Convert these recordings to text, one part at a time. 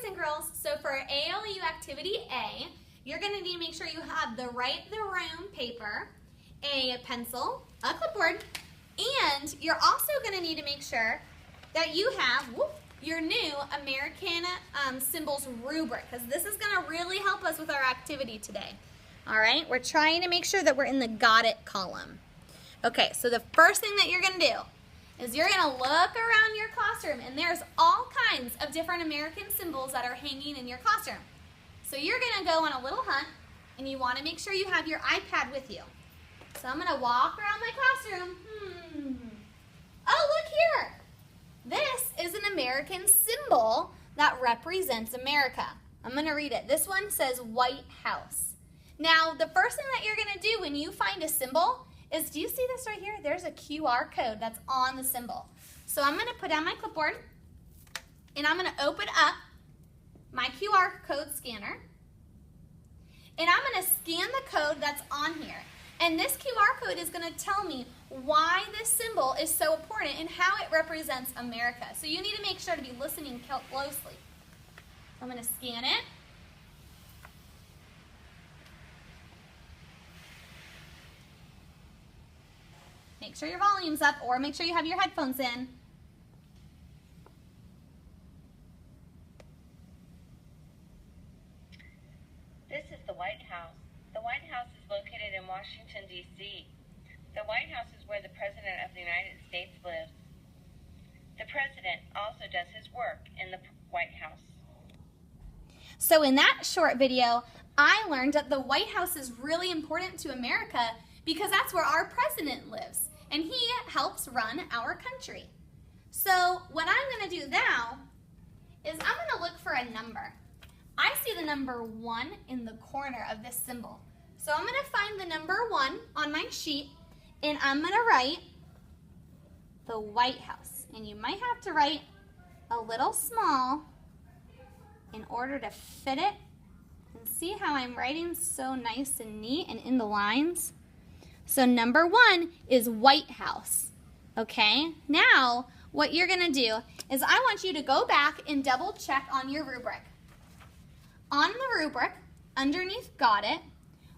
boys and girls, so for ALU Activity A, you're going to need to make sure you have the Write the Room paper, a pencil, a clipboard, and you're also going to need to make sure that you have your new American Symbols rubric, because this is going to really help us with our activity today. All right, we're trying to make sure that we're in the Got It column. Okay, so the first thing that you're going to do is you're going to look around your classroom, and there's all kinds of different American symbols that are hanging in your classroom. So you're going to go on a little hunt, and you want to make sure you have your iPad with you. So I'm going to walk around my classroom. Oh, look here. This is an American symbol that represents America. I'm going to read it. This one says White House. Now, the first thing that you're going to do when you find a symbol is, do you see this right here? There's a QR code that's on the symbol. So I'm going to put down my clipboard, and I'm going to open up my QR code scanner, and I'm going to scan the code that's on here. And this QR code is going to tell me why this symbol is so important and how it represents America. So you need to make sure to be listening closely. I'm going to scan it. Make sure your volume's up, or make sure you have your headphones in. This is the White House. The White House is located in Washington, D.C. The White House is where the President of the United States lives. The President also does his work in the White House. So in that short video, I learned that the White House is really important to America because that's where our president lives, and he helps run our country. So what I'm going to do now is I'm going to look for a number. I see the number 1 in the corner of this symbol. So I'm going to find the number 1 on my sheet, and I'm going to write the White House. And you might have to write a little small in order to fit it. And see how I'm writing so nice and neat and in the lines? So number 1 is White House. Okay, now what you're going to do is I want you to go back and double check on your rubric. On the rubric, underneath Got It,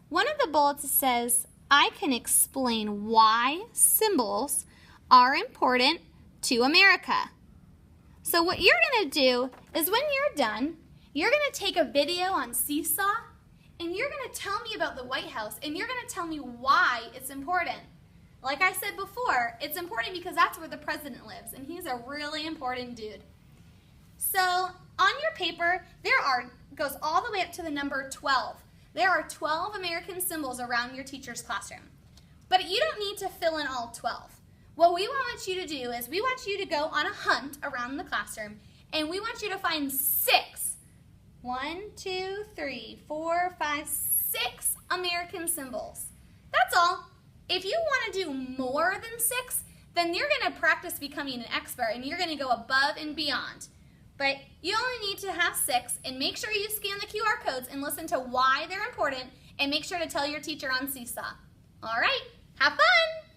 one of the bullets says, I can explain why symbols are important to America. So what you're going to do is when you're done, you're going to take a video on Seesaw, and you're going to tell me about the White House, and you're going to tell me why it's important. Like I said before, it's important because that's where the president lives, and he's a really important dude. So on your paper, goes all the way up to the number 12. There are 12 American symbols around your teacher's classroom. But you don't need to fill in all 12. What we want you to do is we want you to go on a hunt around the classroom, and we want you to find 6. 1, 2, 3, 4, 5, 6 American symbols. That's all. If you want to do more than 6, then you're going to practice becoming an expert, and you're going to go above and beyond. But you only need to have 6, and make sure you scan the QR codes and listen to why they're important, and make sure to tell your teacher on Seesaw. All right, have fun!